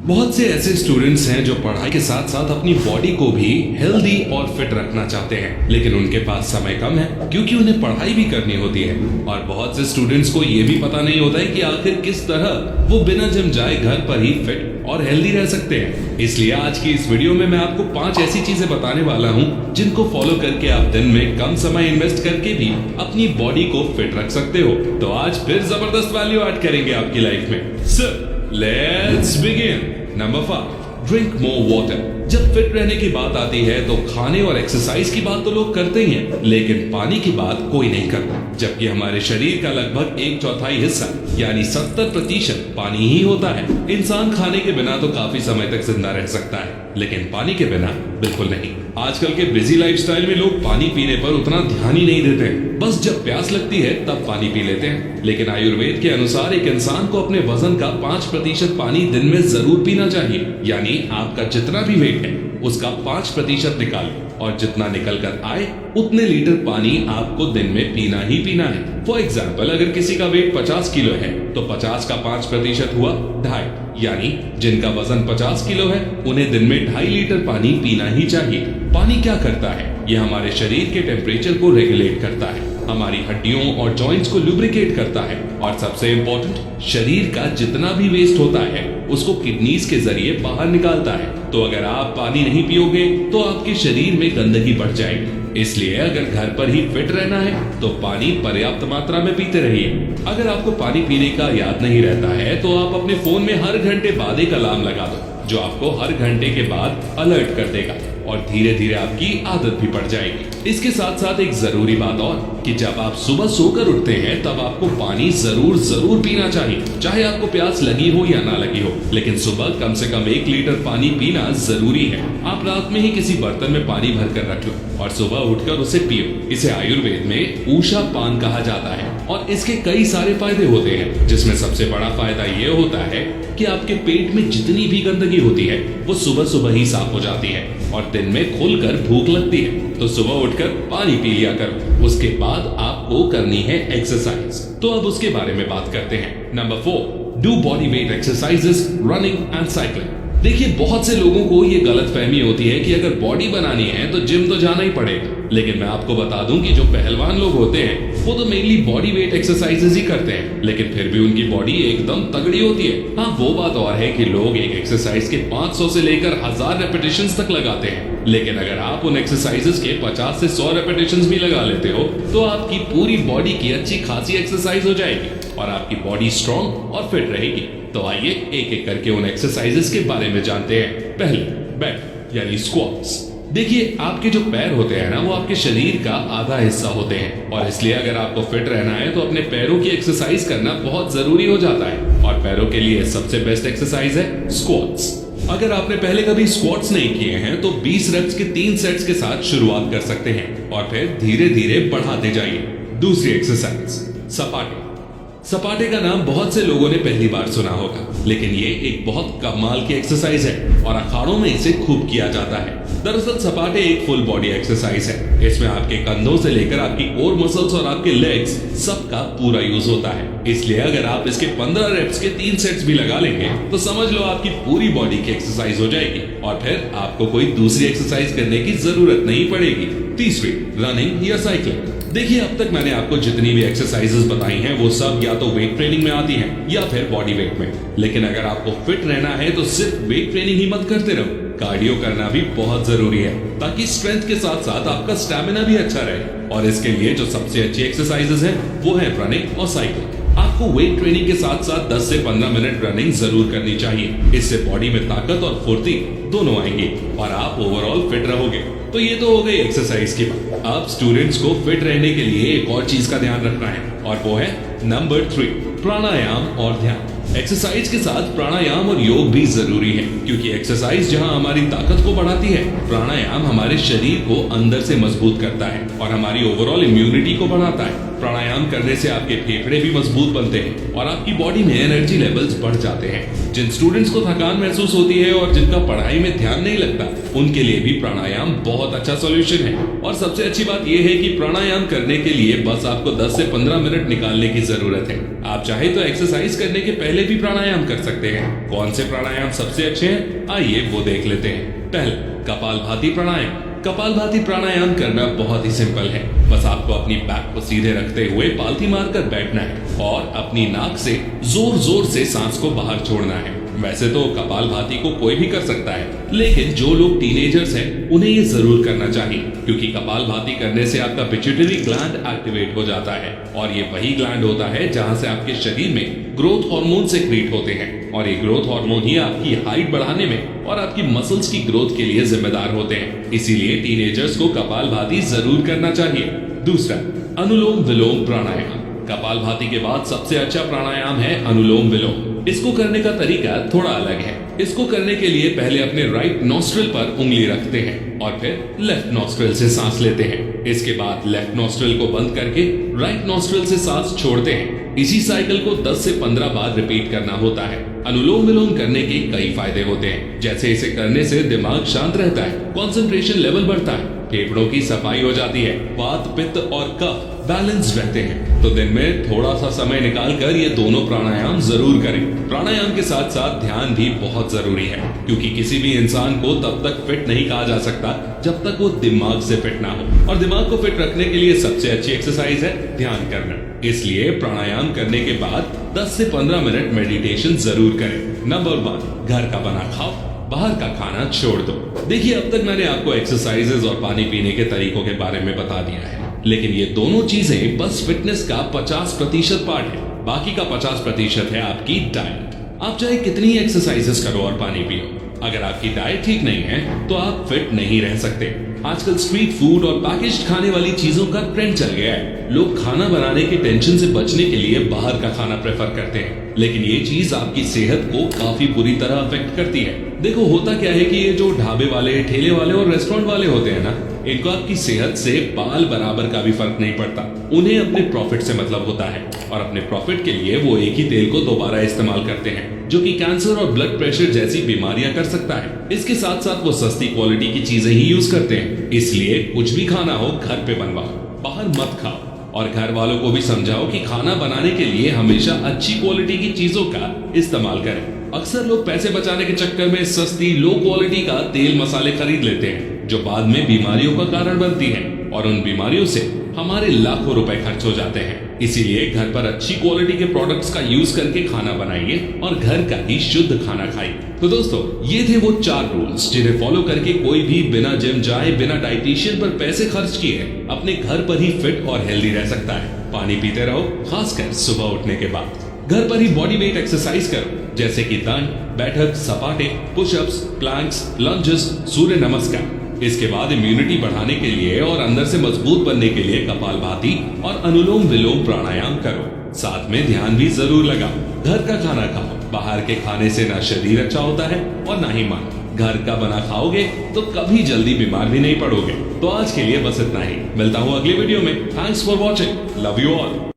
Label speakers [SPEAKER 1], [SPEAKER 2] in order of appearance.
[SPEAKER 1] बहुत से ऐसे स्टूडेंट्स हैं जो पढ़ाई के साथ साथ अपनी बॉडी को भी हेल्दी और फिट रखना चाहते हैं, लेकिन उनके पास समय कम है क्योंकि उन्हें पढ़ाई भी करनी होती है। और बहुत से स्टूडेंट्स को ये भी पता नहीं होता है कि आखिर किस तरह वो बिना जिम जाए घर पर ही फिट और हेल्दी रह सकते हैं। इसलिए आज की इस वीडियो में मैं आपको 5 ऐसी चीजें बताने वाला हूँ जिनको फॉलो करके आप दिन में कम समय इन्वेस्ट करके भी अपनी बॉडी को फिट रख सकते हो। तो आज फिर जबरदस्त वैल्यू ऐड करेंगे आपकी लाइफ में। So let's begin. Number 5, drink more water. जब फिट रहने की बात आती है तो खाने और एक्सरसाइज की बात तो लोग करते ही हैं, लेकिन पानी की बात कोई नहीं करता। जबकि हमारे शरीर का लगभग 1/4 हिस्सा यानी 70% पानी ही होता है। इंसान खाने के बिना तो काफी समय तक जिंदा रह सकता है, लेकिन पानी के बिना बिल्कुल नहीं। आजकल के बिजी लाइफस्टाइल में लोग पानी पीने पर उतना ध्यान ही नहीं देते हैं, बस जब प्यास लगती है तब पानी पी लेते हैं। लेकिन आयुर्वेद के अनुसार एक इंसान को अपने वजन का 5% पानी दिन में जरूर पीना चाहिए। यानी आपका जितना भी वेट है उसका 5% निकालें और जितना निकल कर आए उतने लीटर पानी आपको दिन में पीना ही पीना है। फॉर एग्जाम्पल, अगर किसी का वेट 50 किलो है तो 50 का 5% हुआ 2.5, यानी जिनका वजन 50 किलो है उन्हें दिन में 2.5 लीटर पानी पीना ही चाहिए। पानी क्या करता है? यह हमारे शरीर के टेम्परेचर को रेगुलेट करता है, हमारी हड्डियों और जॉइंट्स को लुब्रिकेट करता है और सबसे इंपॉर्टेंट, शरीर का जितना भी वेस्ट होता है उसको किडनीज के जरिए बाहर निकालता है। तो अगर आप पानी नहीं पियोगे तो आपके शरीर में गंदगी बढ़ जाएगी। इसलिए अगर घर पर ही फिट रहना है तो पानी पर्याप्त मात्रा में पीते रहिए। अगर आपको पानी पीने का याद नहीं रहता है तो आप अपने फोन में हर घंटे बाद एक अलार्म लगा दो, जो आपको हर घंटे के बाद अलर्ट कर देगा और धीरे धीरे आपकी आदत भी पड़ जाएगी। इसके साथ साथ एक जरूरी बात और कि जब आप सुबह सोकर उठते हैं तब आपको पानी जरूर पीना चाहिए, चाहे आपको प्यास लगी हो या ना लगी हो। लेकिन सुबह कम से कम 1 लीटर पानी पीना जरूरी है। आप रात में ही किसी बर्तन में पानी भर कर रख लो और सुबह उठकर उसे पियो। इसे आयुर्वेद में ऊषा पान कहा जाता है और इसके कई सारे फायदे होते हैं, जिसमें सबसे बड़ा फायदा ये होता है कि आपके पेट में जितनी भी गंदगी होती है वो सुबह सुबह ही साफ हो जाती है और दिन में खुलकर भूख लगती है। तो सुबह उठकर पानी पी लिया करो। उसके बाद आपको करनी है एक्सरसाइज। तो अब उसके बारे में बात करते हैं। Number 4, do body weight exercises, running and cycling. देखिए, बहुत से लोगों को ये गलत फहमी होती है कि अगर बॉडी बनानी है तो जिम तो जाना ही पड़ेगा। लेकिन मैं आपको बता दूं कि जो पहलवान लोग होते हैं वो तो मेनली बॉडी वेट एक्सरसाइजेस ही करते हैं, लेकिन फिर भी उनकी बॉडी एकदम तगड़ी होती है। हाँ, वो बात और है कि लोग एक एक्सरसाइज के 500 से लेकर 1000 रेपिटेशंस तक लगाते हैं, लेकिन अगर आप उन एक्सरसाइजेस के 50 से 100 रेपिटेशंस भी लगा लेते हो तो आपकी पूरी बॉडी की अच्छी खासी एक्सरसाइज हो जाएगी और आपकी बॉडी स्ट्रॉन्ग और फिट रहेगी। तो आइए एक एक करके उन एक्सरसाइजेस के बारे में जानते हैं। पहले, बेंट यानी स्क्वाट्स। देखिए, आपके जो पैर होते हैं ना वो आपके शरीर का आधा हिस्सा होते हैं और इसलिए अगर आपको फिट रहना है तो अपने पैरों की एक्सरसाइज करना बहुत जरूरी हो जाता है और पैरों के लिए सबसे बेस्ट एक्सरसाइज है स्क्वाट्स। अगर आपने पहले कभी स्क्वाट्स नहीं किए हैं तो 20 रेप्स के 3 सेट्स के साथ शुरुआत कर सकते हैं और फिर धीरे धीरे बढ़ाते जाइए। दूसरी एक्सरसाइज, सपाटे। सपाटे का नाम बहुत से लोगों ने पहली बार सुना होगा, लेकिन ये एक बहुत कमाल की एक्सरसाइज है और अखाड़ों में इसे खूब किया जाता है। दरअसल सपाटे एक फुल बॉडी एक्सरसाइज है। इसमें आपके कंधों से लेकर आपकी कोर मसल्स और आपके लेग्स सबका पूरा यूज होता है। इसलिए अगर आप इसके 15 रेप्स के 3 सेट्स भी लगा लेंगे तो समझ लो आपकी पूरी बॉडी की एक्सरसाइज हो जाएगी और फिर आपको कोई दूसरी एक्सरसाइज करने की जरूरत नहीं पड़ेगी। तीसरी, रनिंग या साइकिलिंग। देखिए, अब तक मैंने आपको जितनी भी एक्सरसाइजेस बताई हैं वो सब या तो वेट ट्रेनिंग में आती हैं या फिर बॉडी वेट में। लेकिन अगर आपको फिट रहना है तो सिर्फ वेट ट्रेनिंग ही मत करते रहो, कार्डियो करना भी बहुत जरूरी है ताकि स्ट्रेंथ के साथ साथ आपका स्टैमिना भी अच्छा रहे। और इसके लिए जो सबसे अच्छी एक्सरसाइजेस हैं वो है रनिंग और साइकिलिंग। आपको वेट ट्रेनिंग के साथ साथ 10 से 15 मिनट रनिंग जरूर करनी चाहिए। इससे बॉडी में ताकत और फुर्ती दोनों आएंगे और आप ओवरऑल फिट रहोगे। तो ये तो हो गई एक्सरसाइज की बात। अब स्टूडेंट्स को फिट रहने के लिए एक और चीज का ध्यान रखना है और वो है नंबर 3, प्राणायाम और ध्यान। एक्सरसाइज के साथ प्राणायाम और योग भी जरूरी है, क्योंकि एक्सरसाइज जहां हमारी ताकत को बढ़ाती है, प्राणायाम हमारे शरीर को अंदर से मजबूत करता है और हमारी ओवरऑल इम्यूनिटी को बढ़ाता है। प्राणायाम करने से आपके फेफड़े भी मजबूत बनते हैं और आपकी बॉडी में एनर्जी लेवल्स बढ़ जाते हैं। जिन स्टूडेंट्स को थकान महसूस होती है और जिनका पढ़ाई में ध्यान नहीं लगता, उनके लिए भी प्राणायाम बहुत अच्छा सॉल्यूशन है। और सबसे अच्छी बात यह है कि प्राणायाम करने के लिए बस आपको 10 से 15 मिनट निकालने की जरूरत है। आप चाहे तो एक्सरसाइज करने के पहले भी प्राणायाम कर सकते हैं। कौन से प्राणायाम सबसे अच्छे हैं, आइए वो देख लेते हैं। पहले कपालभाति प्राणायाम। कपालभाति प्राणायाम करना बहुत ही सिंपल है। बस आपको अपनी बैक को सीधे रखते हुए पालथी मारकर बैठना है और अपनी नाक से जोर जोर से सांस को बाहर छोड़ना है। वैसे तो कपालभाति को कोई भी कर सकता है, लेकिन जो लोग टीनेजर्स हैं उन्हें ये जरूर करना चाहिए, क्योंकि कपालभाति करने से आपका पिट्यूटरी ग्लैंड एक्टिवेट हो जाता है और ये वही ग्लैंड होता है जहां से आपके शरीर में ग्रोथ हार्मोन सेक्रेट होते हैं और ये ग्रोथ हार्मोन ही आपकी हाइट बढ़ाने में और आपकी मसल्स की ग्रोथ के लिए जिम्मेदार होते हैं। इसीलिए टीनेजर्स को कपालभाति जरूर करना चाहिए। दूसरा, अनुलोम विलोम प्राणायाम। कपालभाति के बाद सबसे अच्छा प्राणायाम है अनुलोम विलोम। इसको करने का तरीका थोड़ा अलग है। इसको करने के लिए पहले अपने राइट नॉस्ट्रिल पर उंगली रखते हैं और फिर लेफ्ट नॉस्ट्रिल से सांस लेते हैं। इसके बाद लेफ्ट नॉस्ट्रिल को बंद करके राइट नॉस्ट्रिल से सांस छोड़ते हैं। इसी साइकिल को 10 से 15 बार रिपीट करना होता है। अनुलोम विलोम करने के कई फायदे होते हैं, जैसे इसे करने से दिमाग शांत रहता है, कंसंट्रेशन लेवल बढ़ता है, फेफड़ों की सफाई हो जाती है, वात, पित्त और कफ बैलेंस रहते हैं। तो दिन में थोड़ा सा समय निकालकर ये दोनों प्राणायाम जरूर करें। प्राणायाम के साथ साथ ध्यान भी बहुत जरूरी है, क्योंकि किसी भी इंसान को तब तक फिट नहीं कहा जा सकता जब तक वो दिमाग से फिट ना हो। और दिमाग को फिट रखने के लिए सबसे अच्छी एक्सरसाइज है ध्यान करना। इसलिए प्राणायाम करने के बाद 10 से 15 मिनट मेडिटेशन जरूर करें। नंबर 1, घर का बना खाओ, बाहर का खाना छोड़ दो। देखिए, अब तक मैंने आपको एक्सरसाइजेज और पानी पीने के तरीकों के बारे में बता दिया है, लेकिन ये दोनों चीजें बस फिटनेस का 50% पार्ट है। बाकी का 50% है आपकी डाइट। आप चाहे कितनी एक्सरसाइजेस करो और पानी पियो, अगर आपकी डाइट ठीक नहीं है तो आप फिट नहीं रह सकते। आजकल स्ट्रीट फूड और पैकेज्ड खाने वाली चीजों का ट्रेंड चल गया है। लोग खाना बनाने की टेंशन से बचने के लिए बाहर का खाना प्रेफर करते हैं, लेकिन ये चीज आपकी सेहत को काफी बुरी तरह अफेक्ट करती है। देखो, होता क्या है कि ये जो ढाबे वाले, ठेले वाले और रेस्टोरेंट वाले होते हैं ना, इनको आपकी सेहत से बाल बराबर का भी फर्क नहीं पड़ता। उन्हें अपने प्रॉफिट से मतलब होता है और अपने प्रॉफिट के लिए वो एक ही तेल को दोबारा इस्तेमाल करते हैं, जो कि कैंसर और ब्लड प्रेशर जैसी बीमारियां कर सकता है। इसके साथ साथ वो सस्ती क्वालिटी की चीजें ही यूज करते हैं। इसलिए कुछ भी खाना हो घर पे बनवाओ, बाहर मत खाओ। और घर वालों को भी समझाओ कि खाना बनाने के लिए हमेशा अच्छी क्वालिटी की चीजों का इस्तेमाल करें। अक्सर लोग पैसे बचाने के चक्कर में सस्ती लो क्वालिटी का तेल मसाले खरीद लेते हैं, जो बाद में बीमारियों का कारण बनती है और उन बीमारियों से हमारे लाखों रुपए खर्च हो जाते हैं। इसीलिए घर पर अच्छी क्वालिटी के प्रोडक्ट्स का यूज करके खाना बनाइए और घर का ही शुद्ध खाना खाइए। तो दोस्तों, ये थे वो 4 रूल्स जिन्हें फॉलो करके कोई भी बिना जिम जाए, बिना डाइटिशियन पर पैसे खर्च किए अपने घर पर ही फिट और हेल्दी रह सकता है। पानी पीते रहो, खासकर सुबह उठने के बाद। घर पर ही बॉडी वेट एक्सरसाइज करो, जैसे कि दंड बैठक, सपाटे, पुशअप्स, प्लैंक्स, लंजेस, सूर्य नमस्कार। इसके बाद इम्यूनिटी बढ़ाने के लिए और अंदर से मजबूत बनने के लिए कपालभाति और अनुलोम विलोम प्राणायाम करो। साथ में ध्यान भी जरूर लगाओ। घर का खाना खाओ, बाहर के खाने से ना शरीर अच्छा होता है और ना ही मन। घर का बना खाओगे तो कभी जल्दी बीमार भी नहीं पड़ोगे। तो आज के लिए बस इतना ही। मिलता हूँ अगले वीडियो में। Thanks for watching. Love you all.